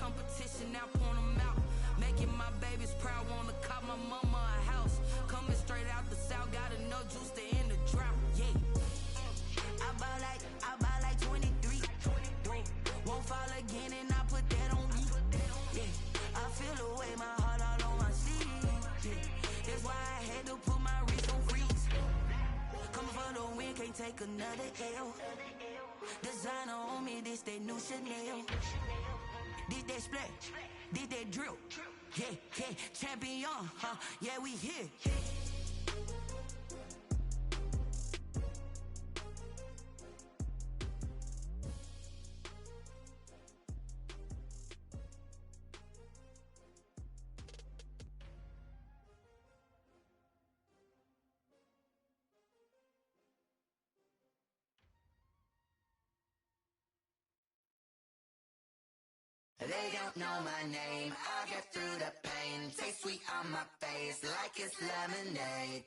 competition, now point them out. Making my babies proud, wanna cop my mama a house. Coming straight out the south, got enough juice to end the drought, yeah. I buy like 23. Won't fall again and I put that on me, yeah. I feel the way, my heart all on my sleeve, yeah. That's why I had to put my wrist on freeze. Come for the win, can't take another L. Designer on me, this that new Chanel. Did that splash, did that drill, yeah, yeah. Champion, huh, yeah, we here. They don't know my name, I get through the pain. Taste sweet on my face like it's lemonade.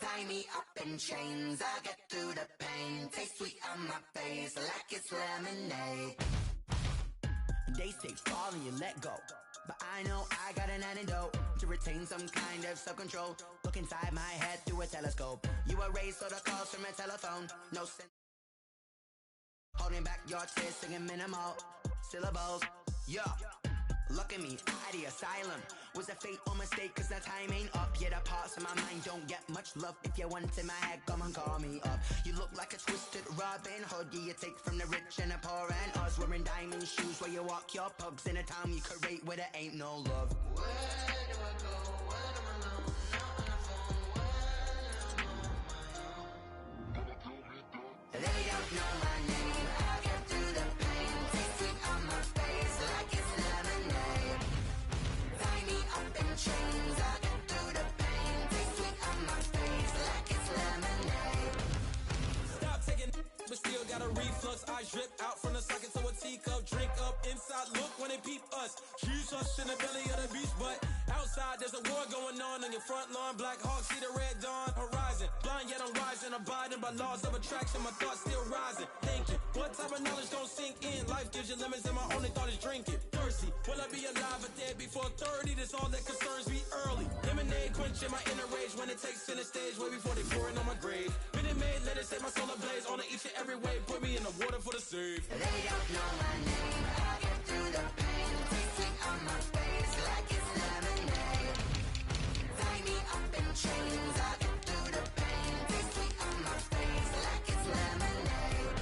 Tie me up in chains, I get through the pain. Taste sweet on my face like it's lemonade. They say fall and you let go, but I know I got an antidote to retain some kind of self-control. Look inside my head through a telescope. You erase all the calls from a telephone. No sense holding back your tears, singing minimal syllables, yeah. Look at me, out the asylum. Was a fate or mistake, cause the time ain't up. Yeah, the parts of my mind don't get much love. If you want in my head, come and call me up. You look like a twisted Robin Hood. Yeah, you take from the rich and the poor and us. Wearing diamond shoes where you walk your pugs in a town you create where there ain't no love. Where do I go? When I'm alone? Not on the phone. When I'm on my own. They don't know my name. I get through the pain. Taste sweet on my face like it's lemonade. Tie me up in chains. I get through the pain. Taste sweet on my face like it's lemonade. Stop taking, but still got a reflux. I drip out from the socket to a teacup. Drink up inside. Look when they peep us. Choose us in the belly of the beast, but outside there's a war going on your front lawn. Black Hawk, see the red dawn horizon. Blind yet I'm rising, abiding by laws of attraction. My thoughts still rising, thinking, what type of knowledge gon' sink in? Life gives you lemons and my only thought is drinking. Thirsty, will I be alive or dead before 30? That's all that concerns me early. Lemonade quenching my inner rage when it takes center stage, way before they pouring on my grave. Minute Maid, let it set my soul ablaze on each and every way. Put me in the water for the save. They don't know my name. I get through the pain. Taste sweet on my face like it's lemonade. Tie me up in chains. I get through the pain. Taste sweet on my face like it's lemonade.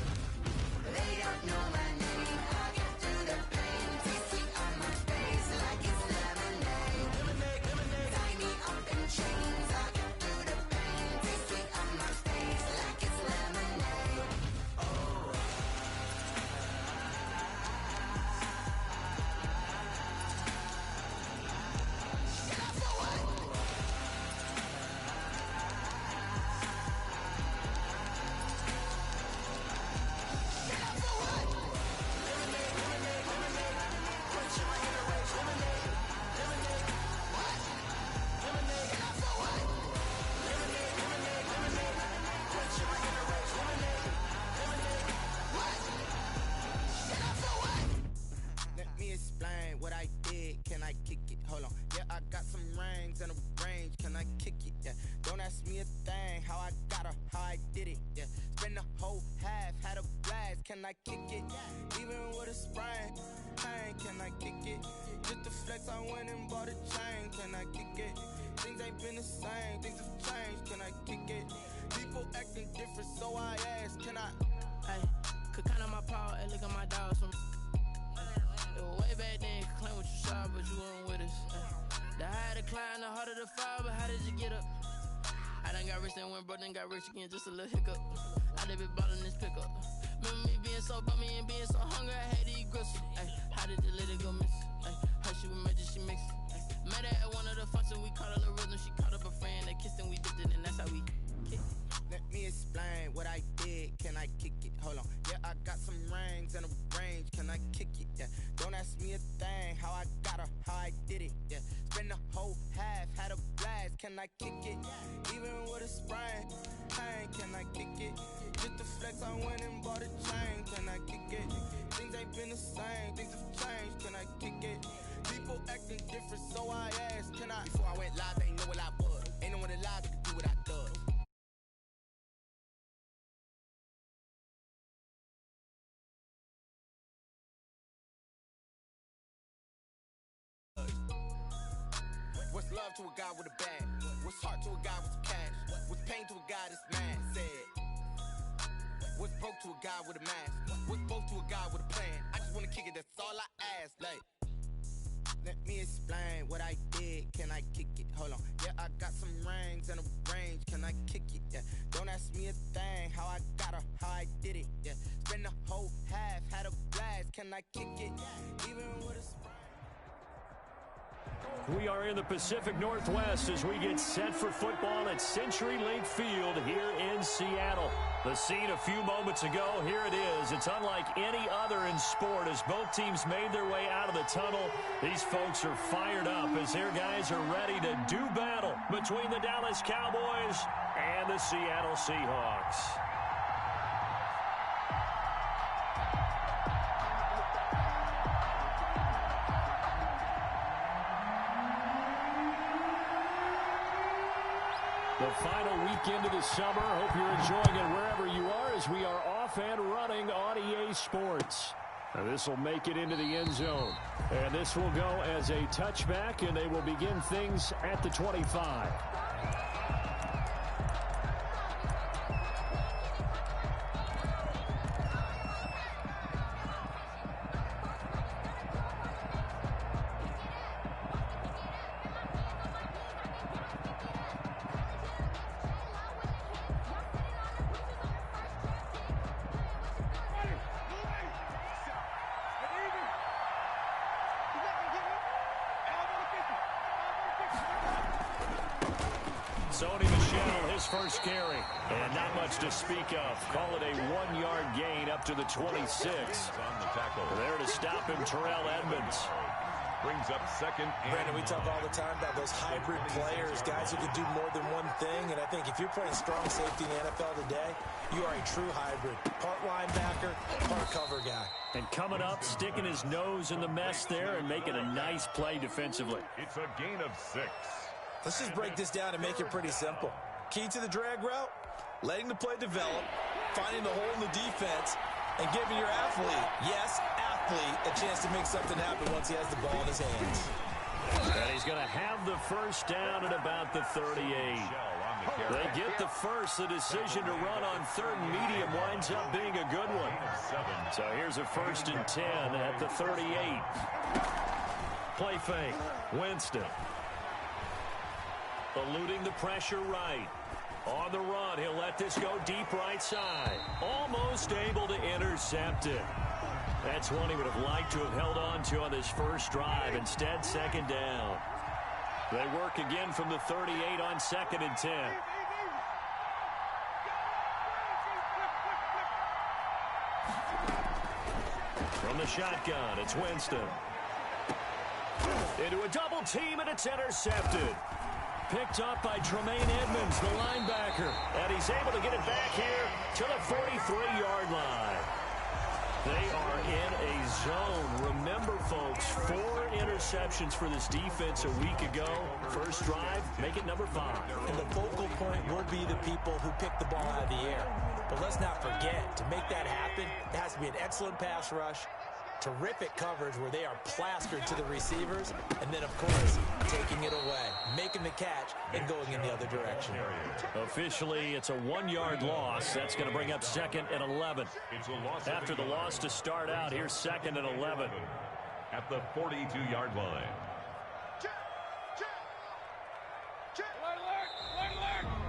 They don't know my name. I get through the pain. Taste sweet on my face like it's lemonade. Lemonade, lemonade. Tie me up in chains. I get through the pain. Taste sweet on my face like it's lemonade. Let me explain what I did. Can I kick it? Hold on. Yeah, I got some rings and a range. Can I kick it? Yeah. Don't ask me a thing. How I got her, how I did it. Yeah. Spend the whole half, had a blast. Can I kick it? Even with a sprain. Pain, can I kick it? Just to flex, I went and bought a chain. Can I kick it? Things ain't been the same. Things have changed. Can I kick it? People acting different, so I ask. Can I? Hey, could count on my paw and look at my dogs from. It was way back then, could claim what you saw, but you weren't with us. The higher the climb, the harder the fall, but how did you get up? I done got rich and went broke, then got rich again, just a little hiccup. I done been ballin' this pickup. Remember me being so bummy and being so hungry, I had to eat gristle. Ay, how did you let it go miss? Ay, how she was magic, she mixed. Met her at one of the functions, we caught her the rhythm, she caught up a friend, they kissed and we dipped it, and that's how we kicked. Let me explain what I did. Can I kick it? Hold on. Yeah, I got some rings and a range. Can I kick it? Yeah. Don't ask me a thing. How I got her, how I did it. Yeah. Spend the whole half, had a blast. Can I kick it? Even with a sprain. Pain, can I kick it? Just to flex, I went and bought a chain. Can I kick it? Things ain't been the same. Things have changed. Can I love to a guy with a bag? What's heart to a guy with some cash? What's pain to a guy that's mad? Said. What's broke to a guy with a mask? What's both to a guy with a plan? I just wanna kick it, that's all I ask. Like, let me explain what I did. Can I kick it? Hold on. Yeah, I got some rings and a range. Can I kick it? Yeah. Don't ask me a thing. How I got her, how I did it. Yeah. Spend the whole half, had a blast. Can I kick it? Even with a sprain. We are in the Pacific Northwest as we get set for football at CenturyLink Field here in Seattle. The scene a few moments ago, here it is. It's unlike any other in sport as both teams made their way out of the tunnel. These folks are fired up as their guys are ready to do battle between the Dallas Cowboys and the Seattle Seahawks. The final weekend of the summer. Hope you're enjoying it wherever you are as we are off and running on EA Sports. Now this will make it into the end zone. And this will go as a touchback, and they will begin things at the 25. Zuni his first carry, and not much to speak of. Call it a 1-yard gain up to the 26. There to stop him, Terrell Edmonds. Brings up second. Brandon, we talk all the time about those hybrid players, guys who can do more than one thing, and I think if you're playing strong safety in the NFL today, you are a true hybrid. Part linebacker, part cover guy. And coming up, sticking his nose in the mess there and making a nice play defensively. It's a gain of 6. Let's just break this down and make it pretty simple. Key to the drag route, letting the play develop, finding the hole in the defense, and giving your athlete, yes, athlete, a chance to make something happen once he has the ball in his hands. And he's going to have the first down at about the 38. They get the first. The decision to run on third and medium winds up being a good one. So here's a 1st and 10 at the 38. Play fake. Winston. Eluding the pressure right. On the run, he'll let this go deep right side. Almost able to intercept it. That's one he would have liked to have held on to on this first drive. Instead, second down. They work again from the 38 on 2nd and 10. From the shotgun, it's Winston. Into a double team, and it's intercepted. Picked up by Tremaine Edmonds, the linebacker. And he's able to get it back here to the 43-yard line. They are in a zone. Remember, folks, 4 interceptions for this defense a week ago. First drive, make it number 5. And the focal point will be the people who pick the ball out of the air. But let's not forget, to make that happen, it has to be an excellent pass rush, terrific coverage where they are plastered to the receivers, and then, of course, taking it away, making the catch, and going in the other direction. Officially, it's a 1-yard loss. That's going to bring up 2nd and 11. After the loss to start out, here's 2nd and 11. At the 42-yard line.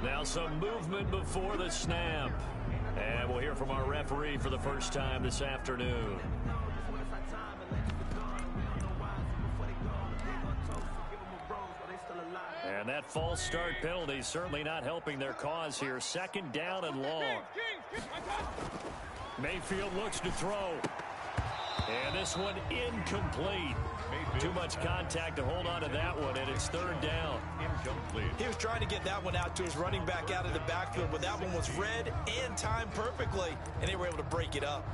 Now some movement before the snap. And we'll hear from our referee for the first time this afternoon. And that false start penalty certainly not helping their cause here. 2nd down and long. Mayfield looks to throw. And this one incomplete. Too much contact to hold on to that one, and it's 3rd down. Incomplete. He was trying to get that one out to his running back out of the backfield, but that one was read and timed perfectly, and they were able to break it up.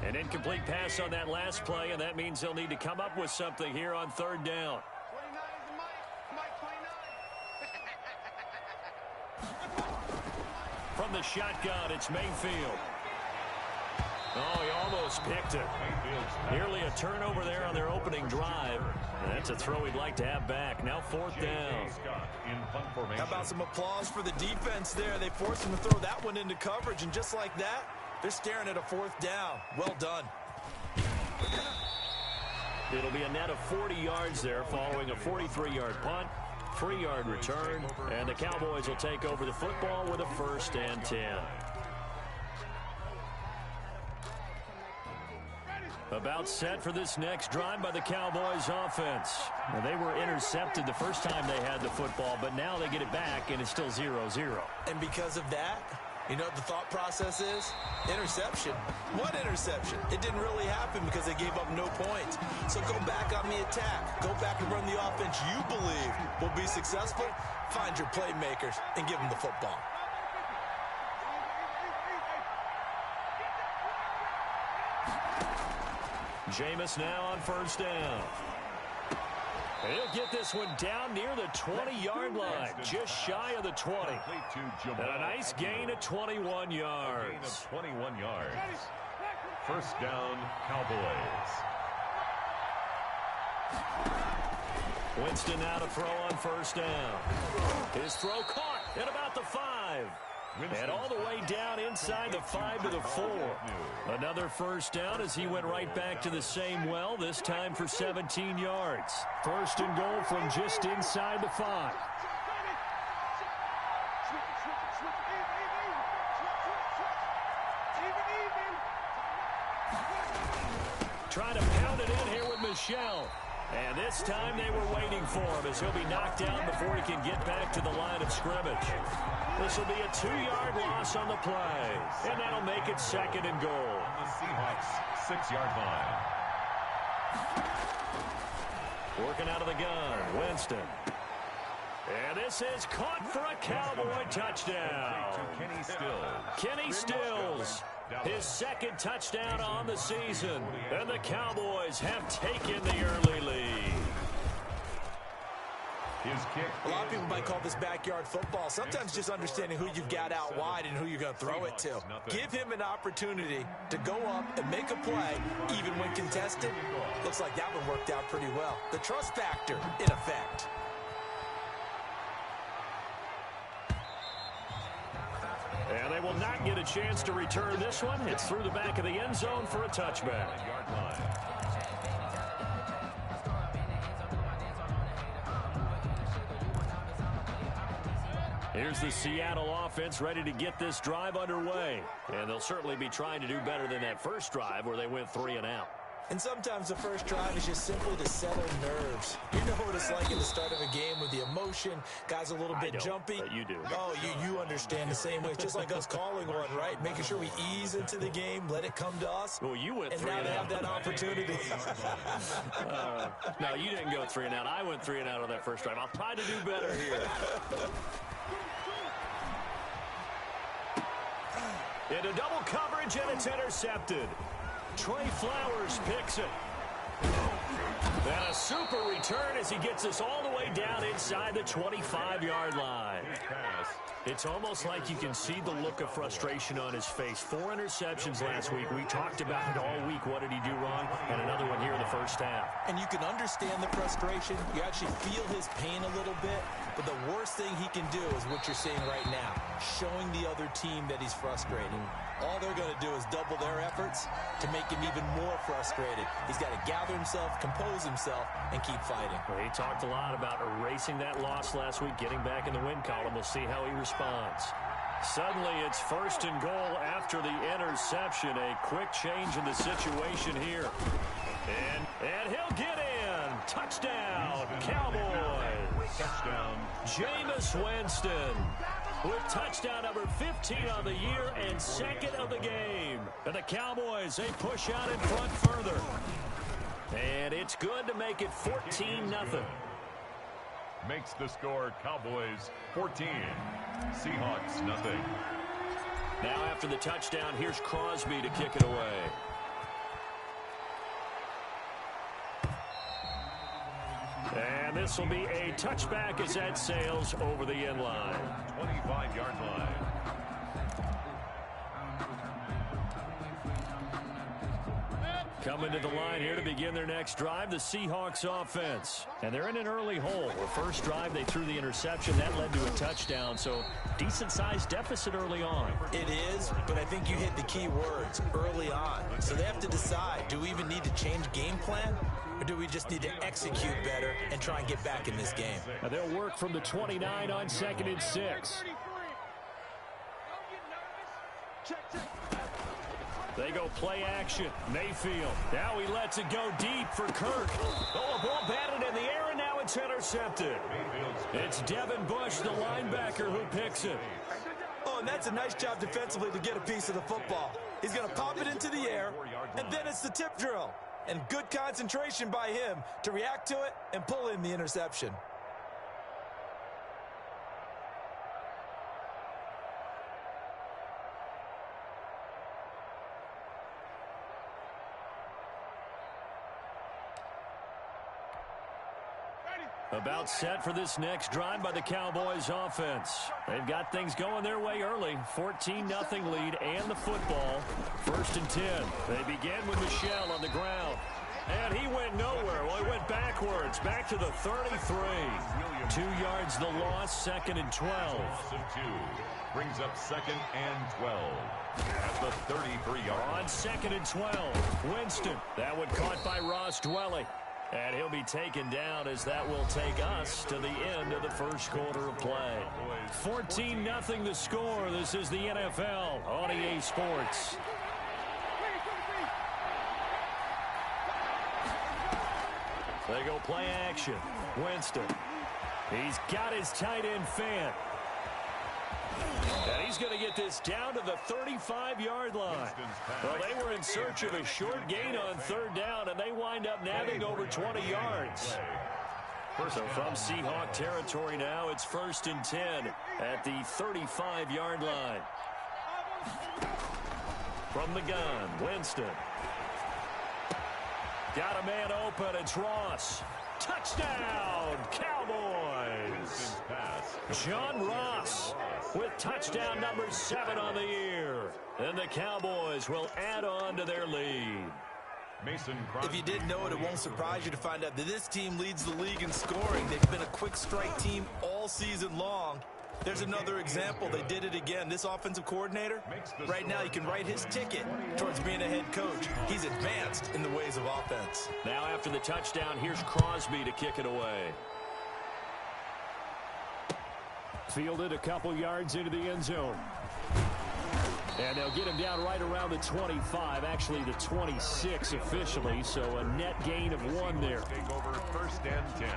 An incomplete pass on that last play, and that means they'll need to come up with something here on 3rd down. From the shotgun, it's Mayfield. Oh, he almost picked it. Nearly a turnover there on their opening drive. That's a throw he'd like to have back. Now 4th down. How about some applause for the defense there? They forced him to throw that one into coverage, and just like that, they're staring at a 4th down. Well done. It'll be a net of 40 yards there following a 43-yard punt, 3-yard return, and the Cowboys will take over the football with a 1st and 10. About set for this next drive by the Cowboys offense. Now, they were intercepted the first time they had the football, but now they get it back, and it's still 0-0. And because of that, you know what the thought process is? Interception. What interception? It didn't really happen because they gave up no points. So go back on the attack. Go back and run the offense you believe will be successful. Find your playmakers and give them the football. Jameis now on 1st down. He'll get this one down near the 20-yard line, just shy of the 20. And a nice gain of 21 yards. 21 yards. 1st down, Cowboys. Winston now to throw on 1st down. His throw caught at about the 5. And all the way down inside the 5 to the 4. Another 1st down as he went right back to the same well, this time for 17 yards. 1st and goal from just inside the 5. Trying to pound it in here with Michelle. And this time they were waiting for him as he'll be knocked down before he can get back to the line of scrimmage. This will be a 2-yard loss on the play. And that'll make it 2nd and goal. The Seahawks 6-yard line. Working out of the gun, Winston. And this is caught for a Cowboy touchdown. Kenny Stills. Kenny Stills, his 2nd touchdown on the season. And the Cowboys have taken the early lead. His kick. A lot of people might call this backyard football. Sometimes just understanding who you've got out wide and who you're going to throw it to. Give him an opportunity to go up and make a play, even when contested. Looks like that one worked out pretty well. The trust factor in effect. And they will not get a chance to return this one. It's through the back of the end zone for a touchback. Yard line. Here's the Seattle offense ready to get this drive underway. And they'll certainly be trying to do better than that first drive where they went 3 and out. And sometimes the first drive is just simply to settle nerves. You know what it's like at the start of a game with the emotion. Guys a little bit jumpy. But you do. Oh, you understand the same way. It's just like us calling one, right? Making sure we ease into the game, let it come to us. Well, you went 3 and and now they out. have that opportunity. No, you didn't go 3 and out. I went 3 and out on that first drive. I'll try to do better here. Into double coverage, and it's intercepted. Trey Flowers picks it. And a super return as he gets us all the way down inside the 25-yard line. It's almost like you can see the look of frustration on his face. 4 interceptions last week. We talked about it all week. What did he do wrong? And another one here in the first half. And you can understand the frustration. You actually feel his pain a little bit. But the worst thing he can do is what you're seeing right now, showing the other team that he's frustrated. All they're going to do is double their efforts to make him even more frustrated. He's got to gather himself, compose himself, and keep fighting. Well, he talked a lot about erasing that loss last week, getting back in the win column. We'll see how he responds. Suddenly, it's 1st and goal after the interception. A quick change in the situation here. And he'll get in. Touchdown, Cowboys. Touchdown. Jameis Winston with touchdown number 15 on the year and 2nd of the game. And the Cowboys, they push out in front further. And it's good to make it 14-0. Makes the score Cowboys 14. Seahawks nothing. Now after the touchdown, here's Crosby to kick it away. And this will be a touchback as that sails over the end line. 25-yard line. Coming to the line here to begin their next drive, the Seahawks offense. And they're in an early hole. The first drive, they threw the interception. That led to a touchdown, so decent-sized deficit early on. It is, but I think you hit the key words, early on. So they have to decide, do we even need to change game plan? Or do we just need to execute better and try and get back in this game? Now they'll work from the 29 on 2nd and 6. They go play action. Mayfield. Now he lets it go deep for Kirk. Oh, a ball batted in the air, and now it's intercepted. It's Devin Bush, the linebacker, who picks it. Oh, and that's a nice job defensively to get a piece of the football. He's going to pop it into the air, and then it's the tip drill. And good concentration by him to react to it and pull in the interception. About set for this next drive by the Cowboys offense. They've got things going their way early. 14-0 lead and the football. 1st and 10. They begin with Michel on the ground. And he went nowhere. Well, he went backwards. Back to the 33. 2 yards the loss. 2nd and 12. Brings up 2nd and 12. At the 33-yard. On 2nd and 12. Winston. That one caught by Ross Dwelly. And he'll be taken down as that will take us to the end of the first quarter of play. 14-0 the score. This is the NFL on EA Sports. They go play action. Winston. He's got his tight end fan. And he's going to get this down to the 35-yard line. Well, they were in search of a short gain on 3rd down, and they wind up nabbing over 20 yards. So from Seahawk territory now, it's 1st and 10 at the 35-yard line. From the gun, Winston. Got a man open. It's Ross. Touchdown, Cowboys. John Ross with touchdown number 7 on the year. And the Cowboys will add on to their lead. If you didn't know it, it won't surprise you to find out that this team leads the league in scoring. They've been a quick strike team all season long. There's another example. They did it again. This offensive coordinator, right now you can write his ticket towards being a head coach. He's advanced in the ways of offense. Now after the touchdown, here's Crosby to kick it away. Fielded a couple yards into the end zone. And they'll get him down right around the 25, actually the 26 officially, so a net gain of 1 there. Take over 1st and 10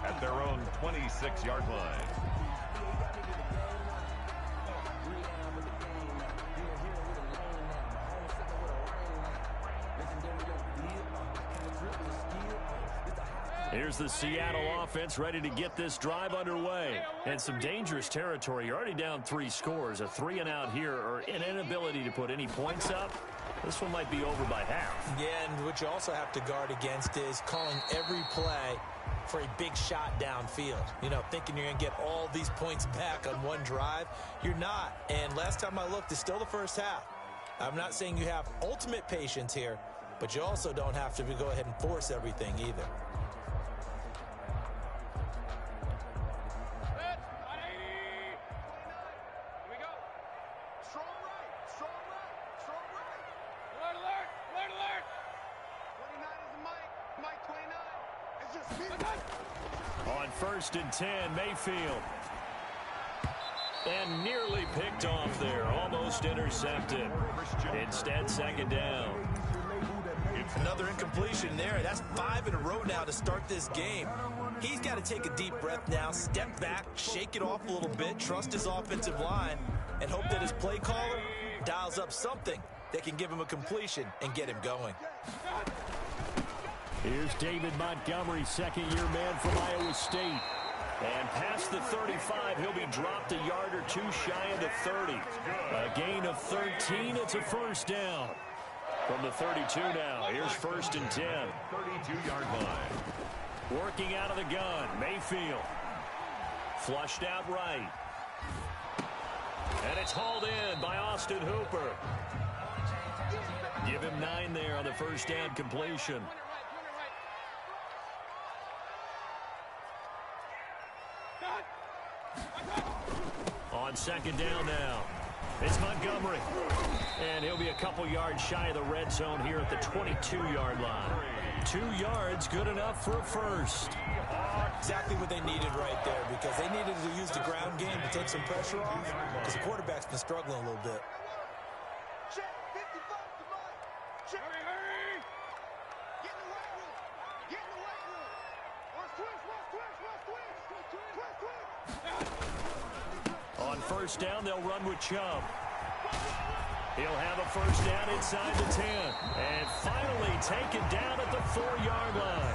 at their own 26-yard line. Here's the Seattle offense ready to get this drive underway. And some dangerous territory. You're already down 3 scores. A 3-and-out here or an inability to put any points up. This one might be over by half. Yeah, and what you also have to guard against is calling every play for a big shot downfield. You know, thinking you're going to get all these points back on one drive. You're not. And last time I looked, it's still the first half. I'm not saying you have ultimate patience here, but you also don't have to go ahead and force everything either. On 1st and 10, Mayfield. And nearly picked off there. Almost intercepted. Instead, 2nd down. Another incompletion there. That's 5 in a row now to start this game. He's got to take a deep breath now, step back, shake it off a little bit, trust his offensive line, and hope that his play caller dials up something that can give him a completion and get him going. Here's David Montgomery, 2nd-year man from Iowa State. And past the 35, he'll be dropped a yard or 2 shy of the 30. A gain of 13, it's a 1st down. From the 32 now, here's 1st and 10. 32-yard line. Working out of the gun, Mayfield. Flushed out right. And it's hauled in by Austin Hooper. Give him 9 there on the first down completion. On second down now, it's Montgomery. And he'll be a couple yards shy of the red zone here at the 22-yard line. 2 yards, good enough for a first. Exactly what they needed right there, because they needed to use the ground game to take some pressure off, because the quarterback's been struggling a little bit. On first down, they'll run with Chubb. He'll have a first down inside the 10. And finally taken down at the 4-yard line.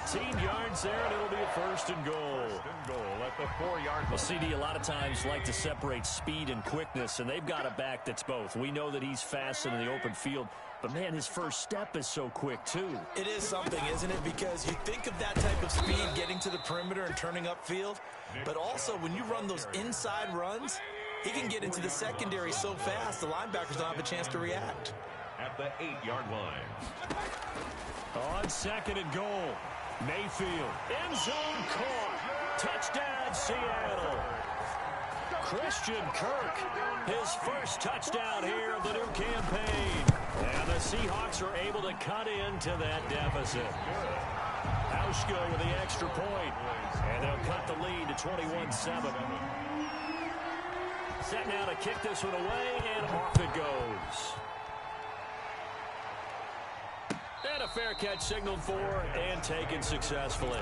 18 yards there, and it'll be a first and goal. First and goal at the 4-yard line. Well, CD a lot of times like to separate speed and quickness, and they've got a back that's both. We know that he's fast in the open field, but, man, his first step is so quick, too. It is something, isn't it? Because you think of that type of speed getting to the perimeter and turning upfield, but also when you run those inside runs, he can get into the secondary so fast the linebackers don't have a chance to react. At the 8-yard line. On second and goal, Mayfield. End zone caught. Touchdown, Seattle. Christian Kirk, his first touchdown here of the new campaign. And the Seahawks are able to cut into that deficit. Hauschko with the extra point. And they'll cut the lead to 21-7. Set now to kick this one away, and off it goes. And a fair catch signaled for and taken successfully.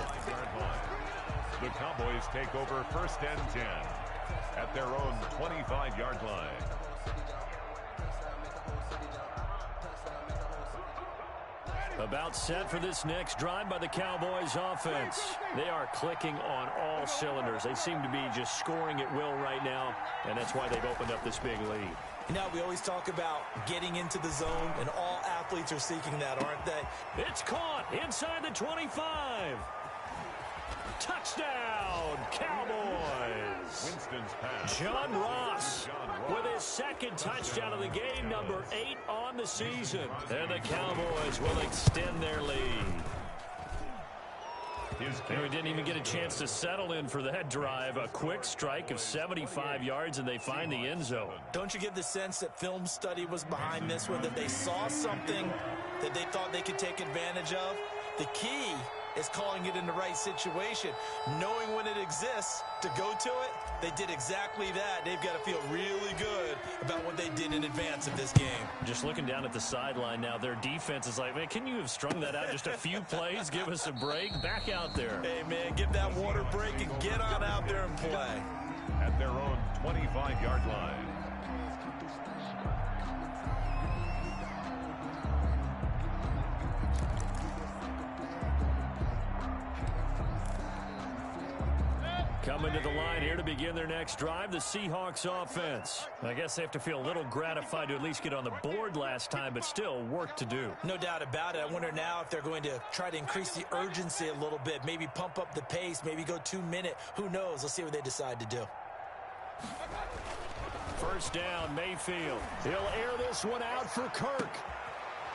The Cowboys take over first and 10 at their own 25-yard line. About set for this next drive by the Cowboys offense. They are clicking on all cylinders. They seem to be just scoring at will right now, and that's why they've opened up this big lead. You know, we always talk about getting into the zone, and all athletes are seeking that, aren't they? It's caught inside the 25. Touchdown, Cowboys. Winston's pass. John Ross with his second touchdown of the game, number 8 on the season. And the Cowboys will extend their lead. And we didn't even get a chance to settle in for that drive. A quick strike of 75 yards, and they find the end zone. Don't you get the sense that film study was behind this one, that they saw something that they thought they could take advantage of? The key is calling it in the right situation, knowing when it exists to go to it. They did exactly that. They've got to feel really good about what they did in advance of this game. Just looking down at the sideline now, their defense is like, man, can you have strung that out just a few plays? Give us a break. Back out there. Hey, man, give that water break and get on out there and play. At their own 25-yard line. Coming to the line here to begin their next drive, the Seahawks offense. I guess they have to feel a little gratified to at least get on the board last time, but still work to do. No doubt about it. I wonder now if they're going to try to increase the urgency a little bit, maybe pump up the pace, maybe go 2-minute. Who knows? Let's see what they decide to do. First down, Mayfield. He'll air this one out for Kirk.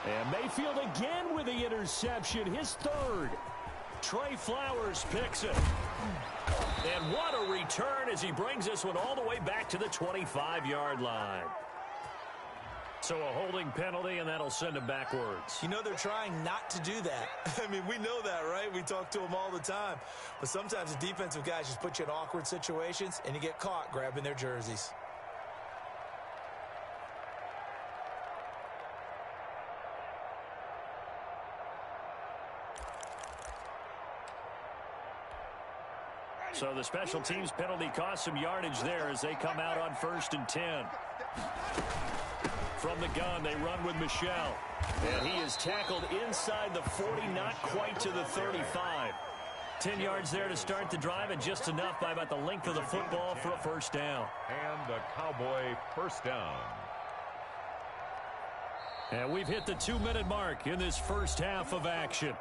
And Mayfield again with the interception, his third. Trey Flowers picks it. And what a return as he brings this one all the way back to the 25-yard line. So a holding penalty, and that'll send him backwards. You know, they're trying not to do that. I mean, we know that, right? We talk to them all the time. But sometimes the defensive guys just put you in awkward situations, and you get caught grabbing their jerseys. So the special teams penalty cost some yardage there as they come out on 1st and 10. From the gun, they run with Michel. And he is tackled inside the 40, not quite to the 35. 10 yards there to start the drive, and just enough by about the length of the football for a first down. And a Cowboy first down. And we've hit the 2-minute mark in this first half of action.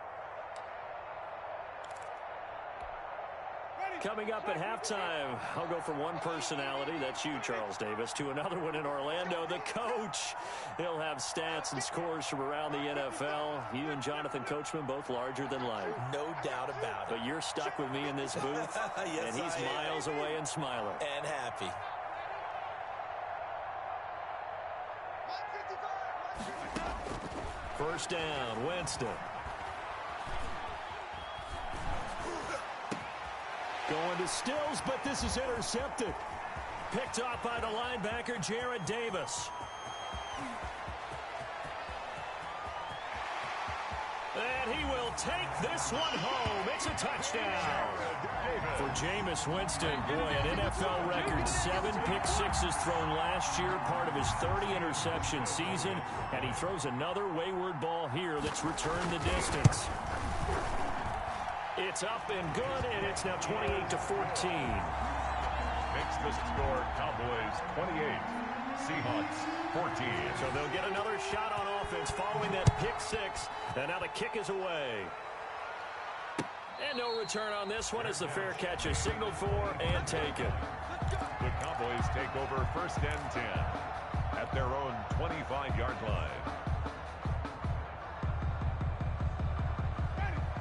Coming up at halftime, I'll go from one personality, that's you, Charles Davis, to another one in Orlando, the coach. He'll have stats and scores from around the NFL. You and Jonathan Coachman both larger than life. No doubt about it. But you're stuck with me in this booth, yes, and he's miles away and smiling. And happy. First down, Winston. Going to Stills, but this is intercepted. Picked off by the linebacker, Jared Davis. And he will take this one home. It's a touchdown. For Jameis Winston, boy, an NFL record 7 pick-sixes thrown last year, part of his 30-interception season, and he throws another wayward ball here that's returned the distance. It's up and good, and it's now 28-14. Makes the score Cowboys 28, Seahawks 14. So they'll get another shot on offense following that pick-six, and now the kick is away. And no return on this one as the fair catch is signaled for and taken. The Cowboys take over first and 10 at their own 25-yard line.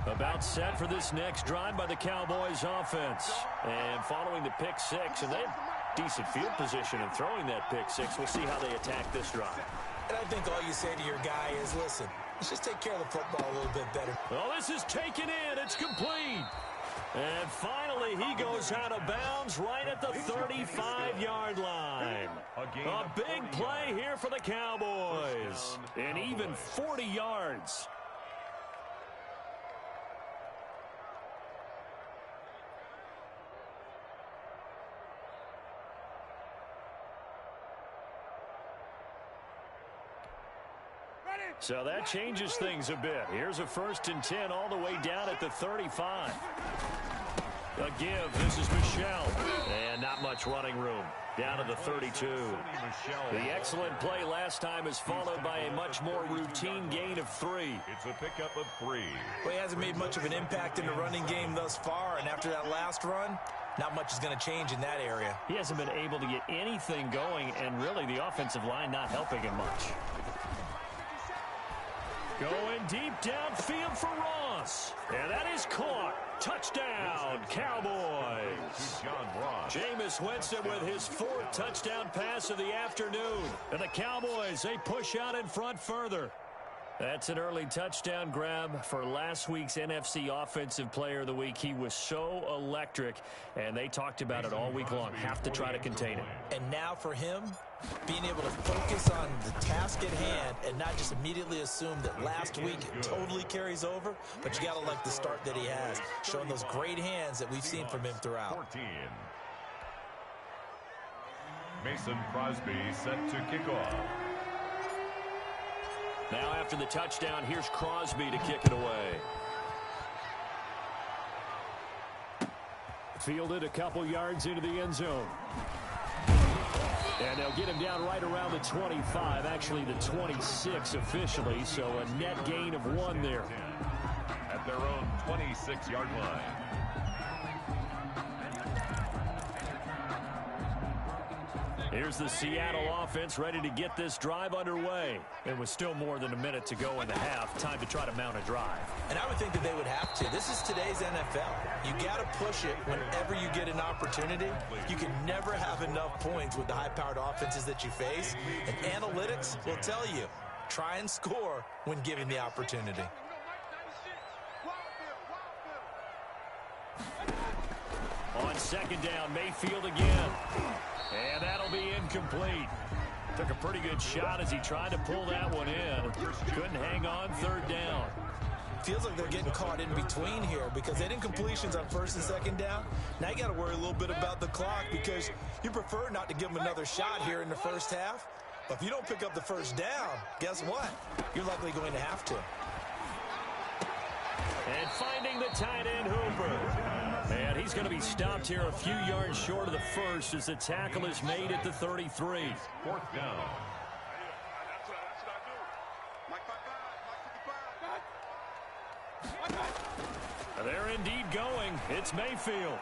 About set for this next drive by the Cowboys offense. And following the pick-six, and they have decent field position in throwing that pick-six. We'll see how they attack this drive. And I think all you say to your guy is, listen, let's just take care of the football a little bit better. Well, this is taken in. It's complete. And finally, he goes out of bounds right at the 35-yard line. A big play here for the Cowboys. And even 40 yards. So that changes things a bit. Here's a 1st and 10 all the way down at the 35. A give. This is Michelle. And not much running room. Down to the 32. The excellent play last time is followed by a much more routine gain of 3. It's a pickup of 3. Well, he hasn't made much of an impact in the running game thus far, and after that last run, not much is going to change in that area. He hasn't been able to get anything going, and really the offensive line not helping him much. Going deep downfield for Ross. And that is caught. Touchdown, Cowboys. Jameis Winston with his 4th touchdown pass of the afternoon. And the Cowboys, they push out in front further. That's an early touchdown grab for last week's NFC Offensive Player of the Week. He was so electric, and they talked about it all week long. Have to try to contain it. And now for him, being able to focus on the task at hand and not just immediately assume that last week totally carries over, but you got to like the start that he has, showing those great hands that we've seen from him throughout. 14. Mason Crosby set to kick off. Now after the touchdown, here's Crosby to kick it away. Fielded a couple yards into the end zone. And they'll get him down right around the 25, actually the 26 officially, so a net gain of 1 there. At their own 26-yard line. Here's the Seattle offense ready to get this drive underway. It was still more than a minute to go in the half. Time to try to mount a drive. And I would think that they would have to. This is today's NFL. You got to push it whenever you get an opportunity. You can never have enough points with the high-powered offenses that you face. And analytics will tell you, try and score when given the opportunity. On 2nd down, Mayfield again. And that'll be incomplete. Took a pretty good shot as he tried to pull that one in. Couldn't hang on 3rd down. Feels like they're getting caught in between here because they did completions on 1st and 2nd down. Now you got to worry a little bit about the clock because you prefer not to give them another shot here in the first half. But if you don't pick up the 1st down, guess what? You're likely going to have to. And finding the tight end, Hooper. And he's going to be stopped here a few yards short of the 1st as the tackle is made at the 33. 4th down. They're indeed going. It's Mayfield.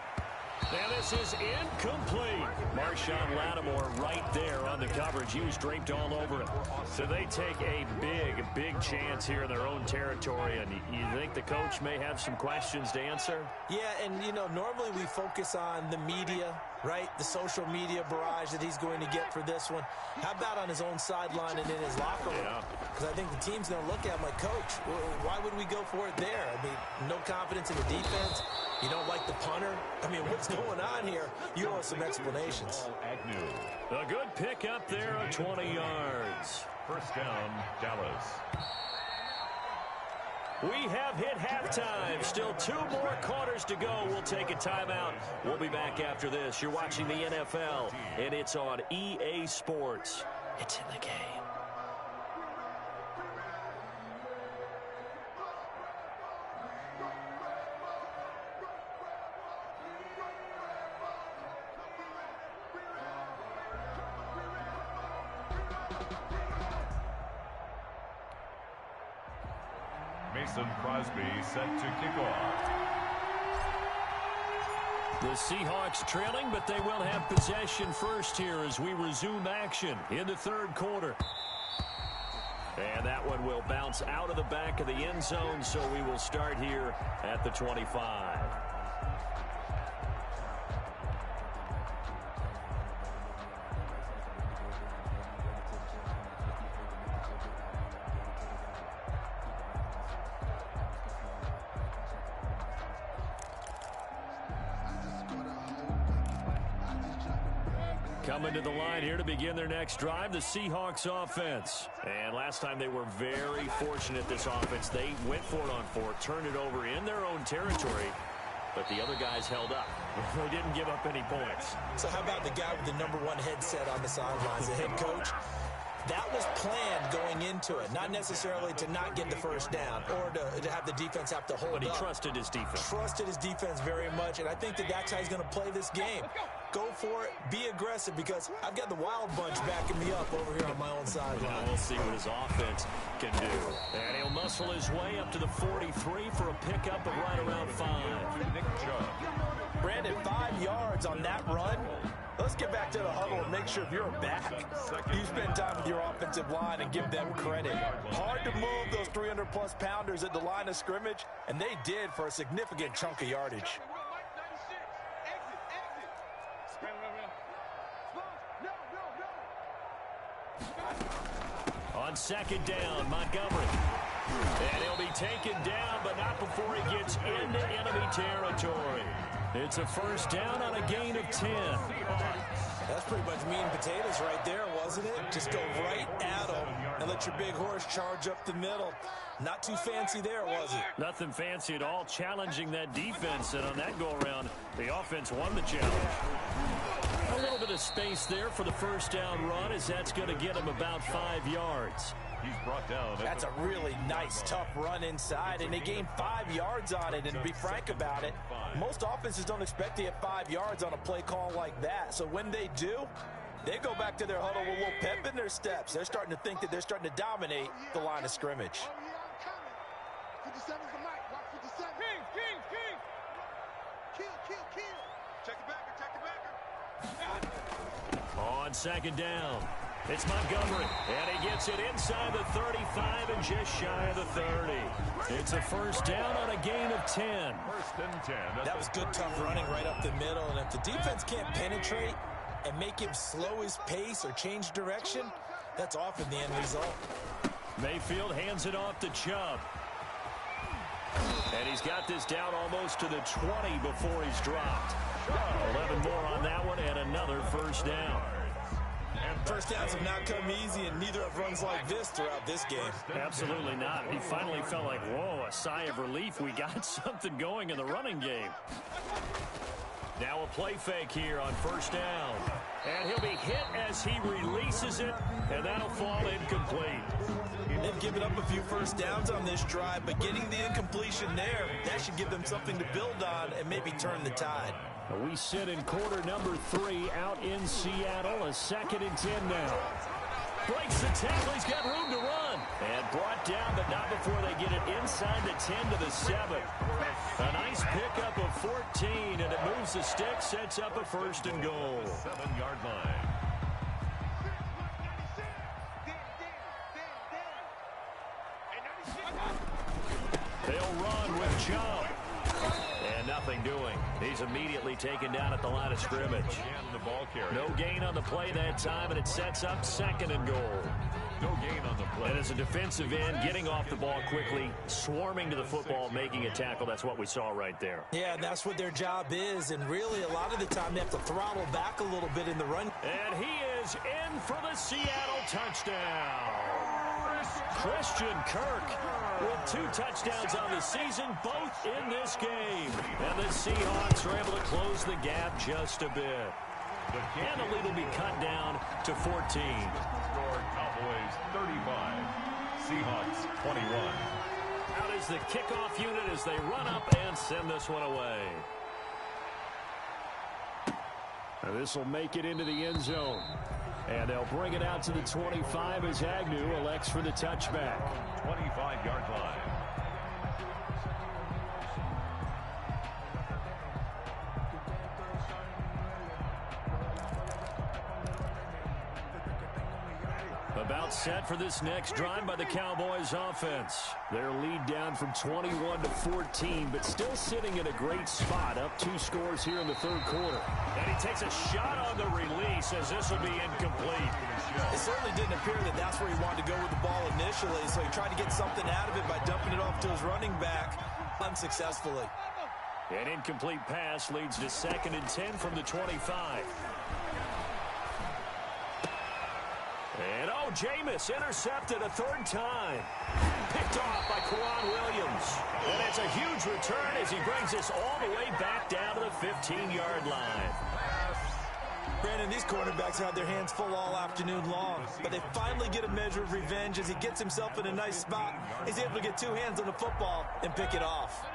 And this is incomplete. Marshawn Lattimore right there on the coverage. He was draped all over it. So they take a big chance here in their own territory. And you think the coach may have some questions to answer? Yeah, and, you know, normally we focus on the media, right? The social media barrage that he's going to get for this one. How about on his own sideline and in his locker room? Because I think the team's going to look at him like, Coach, why would we go for it there? I mean, no confidence in the defense. You don't like the punter? I mean, what's going on here? You owe us some explanations. A good pick up there of 20 yards. First down, Dallas. We have hit halftime. Still 2 more quarters to go. We'll take a timeout. We'll be back after this. You're watching the NFL, and it's on EA Sports. It's in the game. Mason Crosby set to kick off. The Seahawks trailing, but they will have possession first here as we resume action in the third quarter. And that one will bounce out of the back of the end zone, so we will start here at the 25. Coming to the line here to begin their next drive, the Seahawks offense. And last time they were very fortunate, this offense. They went for it on 4, turned it over in their own territory, but the other guys held up. They didn't give up any points. So how about the guy with the #1 headset on the sidelines, the head coach? That was planned going into it, not necessarily to not get the first down or to have the defense have to hold up. But he trusted his defense. Trusted his defense very much, and I think that's how he's going to play this game. Go for it, be aggressive, because I've got the wild bunch backing me up over here on my own sideline. We'll see what his offense can do. And he'll muscle his way up to the 43 for a pickup of right around 5. Nick Chubb. Brandon, 5 yards on that run. Let's get back to the huddle and make sure if you're back, you spend time with your offensive line and give them credit. Hard to move those 300-plus pounders at the line of scrimmage, and they did for a significant chunk of yardage. On second down, Montgomery. And he'll be taken down, but not before he gets into enemy territory. It's a first down on a gain of 10. That's pretty much meat and potatoes right there, wasn't it? Just go right at them and let your big horse charge up the middle. Not too fancy there, was it? Nothing fancy at all, challenging that defense. And on that go-around, the offense won the challenge. A little bit of space there for the first down run, as that's going to get him about 5 yards. He's brought down. That's a really nice, tough run inside, and they gained 5 yards on it. And to be frank about it, most offenses don't expect to get 5 yards on a play call like that. So when they do, they go back to their huddle with a little pep in their steps. They're starting to think that they're starting to dominate the line of scrimmage. 57's the mic. Watch 57. King. Kill. Check the backer. On second down, it's Montgomery, and he gets it inside the 35 and just shy of the 30. It's a first down on a gain of 10. First and 10. That was good, tough running right up the middle, and if the defense can't penetrate and make him slow his pace or change direction, that's often the end result. Mayfield hands it off to Chubb. And he's got this down almost to the 20 before he's dropped. 11 more on that one, and another first down. First downs have not come easy, and neither have runs like this throughout this game. Absolutely not. He finally felt like, whoa, a sigh of relief. We got something going in the running game. Now a play fake here on first down. And he'll be hit as he releases it, and that'll fall incomplete. They've given up a few first downs on this drive, but getting the incompletion there, that should give them something to build on and maybe turn the tide. We sit in quarter number 3 out in Seattle. A 2nd and 10 now. Breaks the tackle. He's got room to run. And brought down, but not before they get it inside the 10 to the 7. A nice pickup of 14, and it moves the stick, sets up a 1st and goal. 7-yard line. They'll run with Chubb. And nothing doing. He's immediately taken down at the line of scrimmage. No gain on the play that time, and it sets up 2nd and goal. No gain on the play. And as a defensive end, getting off the ball quickly, swarming to the football, making a tackle, that's what we saw right there. Yeah, and that's what their job is, and really a lot of the time they have to throttle back a little bit in the run. And he is in for the Seattle touchdown. Christian Kirk with 2 touchdowns on the season, both in this game. And the Seahawks are able to close the gap just a bit. And the lead will be cut down to 14. Score Cowboys 35, Seahawks 21. Out is the kickoff unit as they run up and send this one away. This will make it into the end zone. And they'll bring it out to the 25 as Agnew elects for the touchback. 25-yard line. About set for this next drive by the Cowboys offense. Their lead down from 21 to 14, but still sitting in a great spot, up 2 scores here in the 3rd quarter. And he takes a shot on the release as this will be incomplete. It certainly didn't appear that that's where he wanted to go with the ball initially, so he tried to get something out of it by dumping it off to his running back unsuccessfully. An incomplete pass leads to 2nd and 10 from the 25. And Jameis intercepted a 3rd time. Picked off by Kwan Williams. And it's a huge return as he brings us all the way back down to the 15-yard line. Brandon, these cornerbacks had their hands full all afternoon long, but they finally get a measure of revenge as he gets himself in a nice spot. He's able to get 2 hands on the football and pick it off.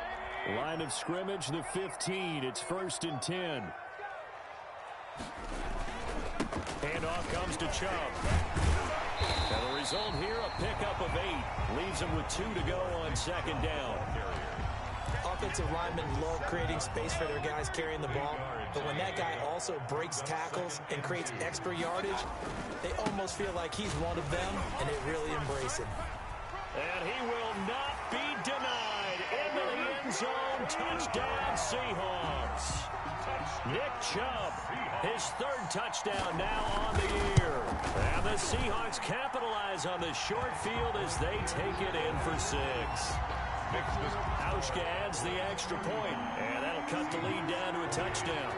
Line of scrimmage, the 15. It's 1st and 10. Handoff comes to Chubb. And the result here, a pickup of 8. Leaves him with 2 to go on 2nd down. Offensive linemen love creating space for their guys carrying the ball, but when that guy also breaks tackles and creates extra yardage, they almost feel like he's one of them, and they really embrace him. And he will not be denied. Into the end zone. Touchdown, Seahawks. Nick Chubb, his 3rd touchdown now on the year. And the Seahawks capitalize on the short field as they take it in for 6. Auschka adds the extra point, and that'll cut the lead down to a touchdown.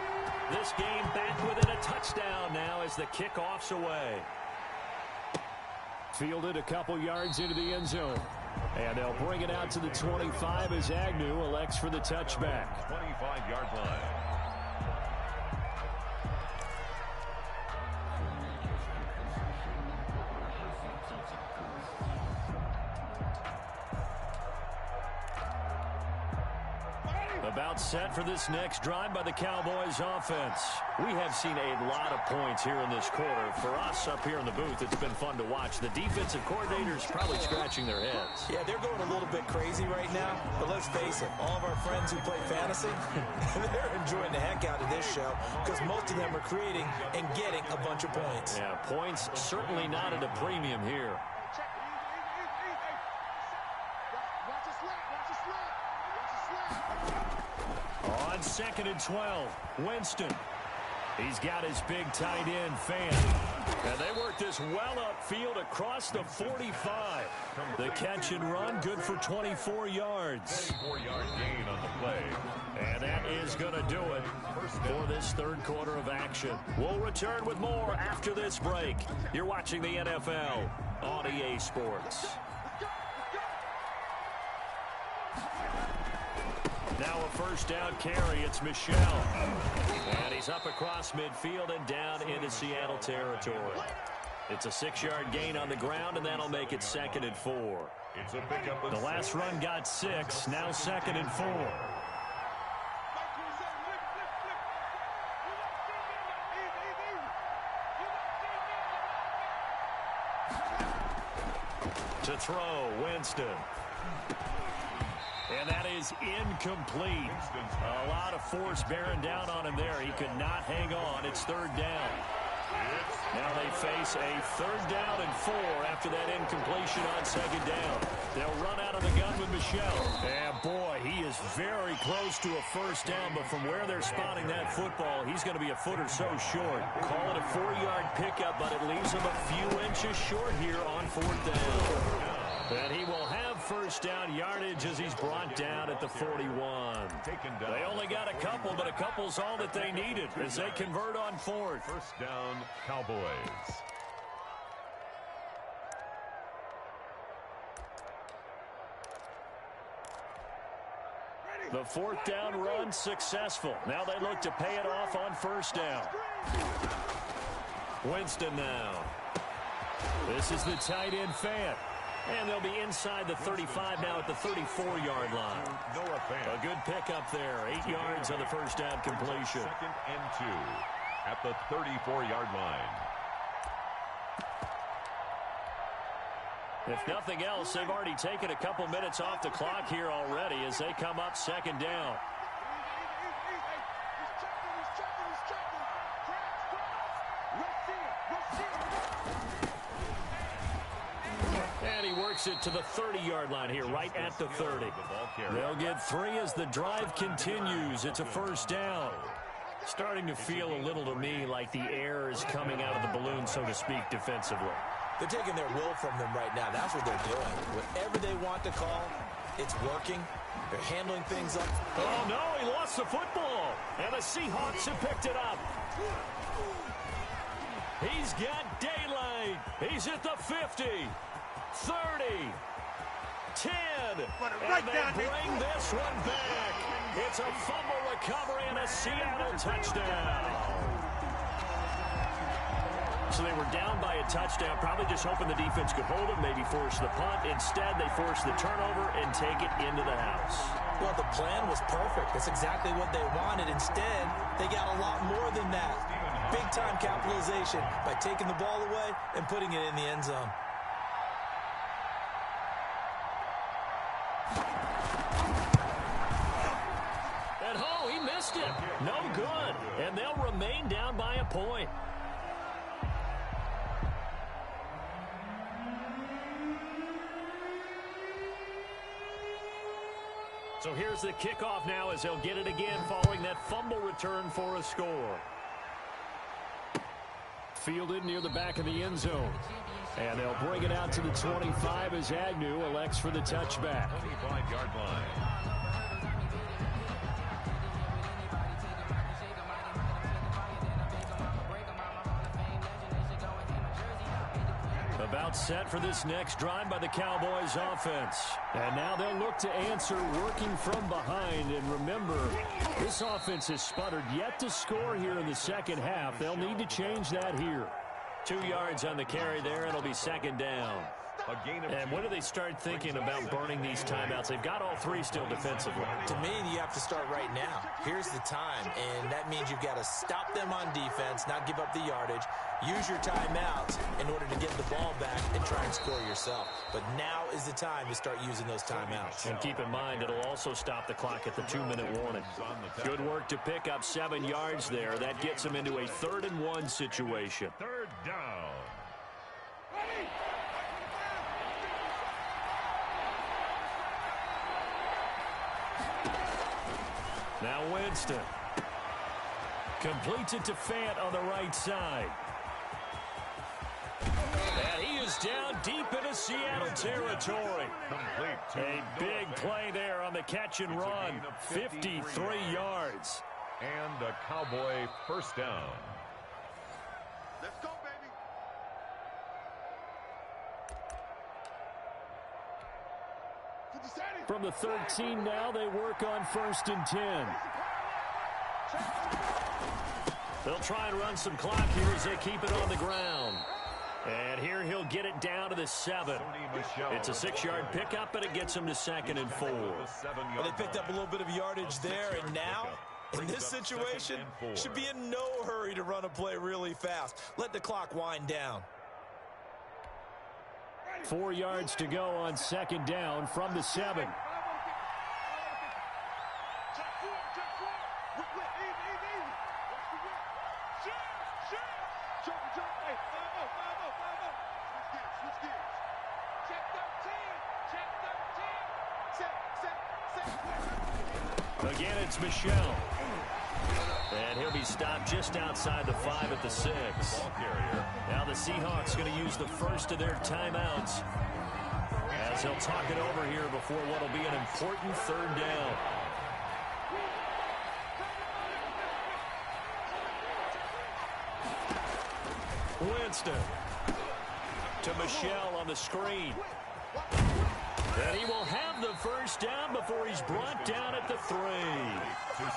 This game back within a touchdown now as the kickoff's away. Fielded a couple yards into the end zone. And they'll bring it out to the 25 as Agnew elects for the touchback. 25-yard line. About set for this next drive by the Cowboys offense. We have seen a lot of points here in this quarter. For us up here in the booth, it's been fun to watch. The defensive coordinators probably scratching their heads. Yeah, they're going a little bit crazy right now, but let's face it, all of our friends who play fantasy, they're enjoying the heck out of this show because most of them are creating and getting a bunch of points. Yeah, points certainly not at a premium here. On 2nd and 12, Winston. He's got his big tight end, Fan. And they work this well upfield across the 45. The catch and run, good for 24 yards. 24-yard gain on the play. And that is going to do it for this 3rd quarter of action. We'll return with more after this break. You're watching the NFL on EA Sports. Now a 1st down carry. It's Michelle. And he's up across midfield and down into Seattle territory. It's a 6-yard gain on the ground, and that'll make it 2nd and 4. It's a pickup of the last run got 6. Now 2nd and 4. To throw, Winston. And that is incomplete. A lot of force bearing down on him there. He could not hang on. It's third down. Now they face a third down and 4 after that incompletion on second down. They'll run out of the gun with Michelle. And boy, he is very close to a first down, but from where they're spotting that football, he's going to be a foot or so short. Call it a 4-yard pickup, but it leaves him a few inches short here on fourth down. And he will have first down yardage as he's brought down at the 41. They only got a couple, but a couple's all that they needed as they convert on fourth. First down, Cowboys. The fourth down run successful. Now they look to pay it off on first down. Winston now. This is the tight end Fant. And they'll be inside the 35 now at the 34-yard line. A good pickup there. 8 yards on the first down completion. Second and 2 at the 34-yard line. If nothing else, they've already taken a couple minutes off the clock here already as they come up second down. And he works it to the 30-yard line here, right at the 30. They'll get 3 as the drive continues. It's a first down. Starting to feel a little to me like the air is coming out of the balloon, so to speak, defensively. They're taking their will from them right now. That's what they're doing. Whatever they want to call, it's working. They're handling things up. Oh, no, he lost the football. And the Seahawks have picked it up. He's got daylight. He's at the 50. 30, 10, and they bring this one back. It's a fumble recovery and a Seattle touchdown. So they were down by a touchdown, probably just hoping the defense could hold them, maybe force the punt. Instead, they forced the turnover and take it into the house. Well, the plan was perfect. That's exactly what they wanted. Instead, they got a lot more than that. Big-time capitalization by taking the ball away and putting it in the end zone. It. No good. And they'll remain down by a point. So here's the kickoff now as they'll get it again following that fumble return for a score. Fielded near the back of the end zone. And they'll bring it out to the 25 as Agnew elects for the touchback. 25-yard line. About set for this next drive by the Cowboys offense. And now they'll look to answer working from behind. And remember, this offense has sputtered yet to score here in the second half. They'll need to change that here. 2 yards on the carry there. It'll be second down. And when do they start thinking about burning these timeouts? They've got all 3 still defensively. To me, you have to start right now. Here's the time, and that means you've got to stop them on defense, not give up the yardage, use your timeouts in order to get the ball back and try and score yourself. But now is the time to start using those timeouts. And keep in mind, it'll also stop the clock at the 2-minute warning. Good work to pick up 7 yards there. That gets them into a 3rd and 1 situation. Third down. Now Winston completes it to Fant on the right side. And he is down deep into Seattle territory. A big play there on the catch and run. 53 yards. And a Cowboy first down. Let's go, baby. From the 13 now, they work on 1st and 10. They'll try and run some clock here as they keep it on the ground. And here he'll get it down to the 7. It's a 6-yard pickup, but it gets him to 2nd and 4. Well, they picked up a little bit of yardage there, and now, in this situation, should be in no hurry to run a play really fast. Let the clock wind down. 4 yards to go on second down from the 7. Again, it's Michelle. And he'll be stopped just outside the 5 at the 6. Now the Seahawks going to use the first of their timeouts as they'll talk it over here before what will be an important third down. Winston to Michelle on the screen. And he will have the first down before he's brought down at the 3.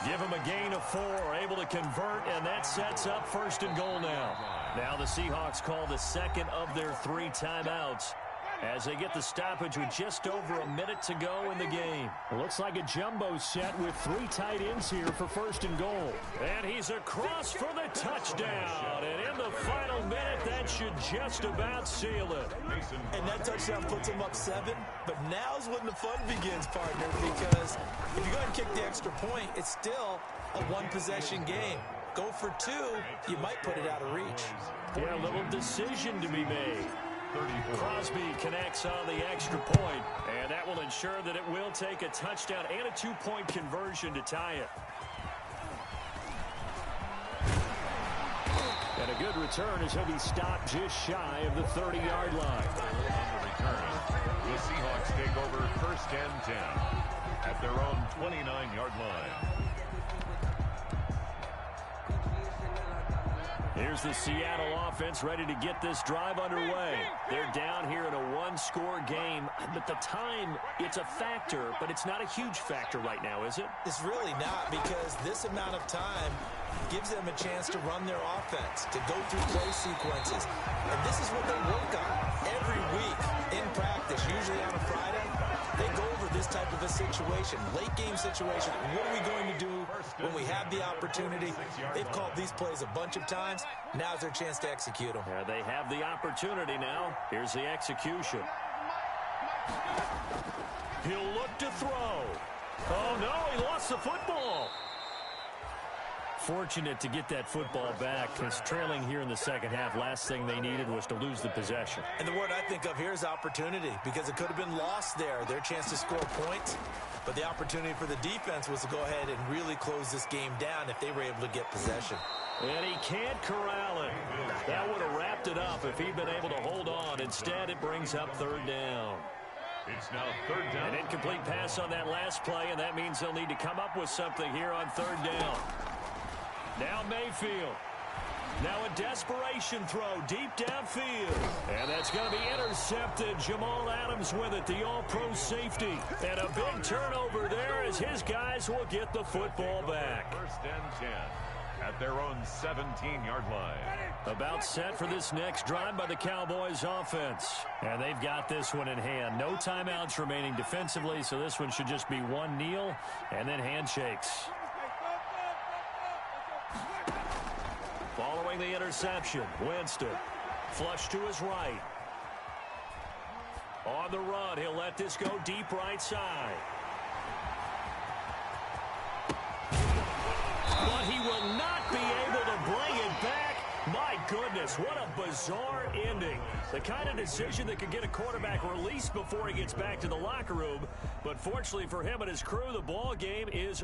Give him a gain of 4, able to convert, and that sets up first and goal now. Now the Seahawks call the second of their 3 timeouts as they get the stoppage with just over a minute to go in the game. It looks like a jumbo set with 3 tight ends here for first and goal. And he's across for the touchdown. And in the final minute, that should just about seal it. And that touchdown puts him up 7. But now's when the fun begins, partner, because if you go ahead and kick the extra point, it's still a one-possession game. Go for 2, you might put it out of reach. Yeah, a little decision to be made. Crosby connects on the extra point, and that will ensure that it will take a touchdown and a 2-point conversion to tie it. And a good return as he'll be stopped just shy of the 30-yard line. On the return, the Seahawks take over first and 10 at their own 29-yard line. Here's the Seattle offense ready to get this drive underway. They're down here in a 1-score game, but the time, it's a factor, but it's not a huge factor right now, is it? It's really not, because this amount of time gives them a chance to run their offense, to go through play sequences. And this is what they work on every week in practice, usually on a Friday. They go over this type of a situation, late game situation. What are we going to do when we have the opportunity? They've called these plays a bunch of times. Now's their chance to execute them. Yeah, they have the opportunity now. Here's the execution. He'll look to throw. Oh, no, he lost the football. Fortunate to get that football back, because trailing here in the second half, last thing they needed was to lose the possession. And the word I think of here is opportunity, because it could have been lost there, their chance to score points. But the opportunity for the defense was to go ahead and really close this game down if they were able to get possession. And he can't corral it. That would have wrapped it up if he'd been able to hold on. Instead, it brings up third down. It's now third down. An incomplete pass on that last play, and that means they'll need to come up with something here on third down. Now Mayfield. Now a desperation throw deep downfield. And that's going to be intercepted. Jamal Adams with it, the all-pro safety. And a big turnover there as his guys will get the football back. First and 10 at their own 17-yard line. About set for this next drive by the Cowboys offense. And they've got this one in hand. No timeouts remaining defensively, so this one should just be one kneel and then handshakes. Following the interception, Winston. Flush to his right. On the run, he'll let this go deep right side. But he will not be able to bring it back. My goodness, what a bizarre ending. The kind of decision that could get a quarterback released before he gets back to the locker room. But fortunately for him and his crew, the ball game is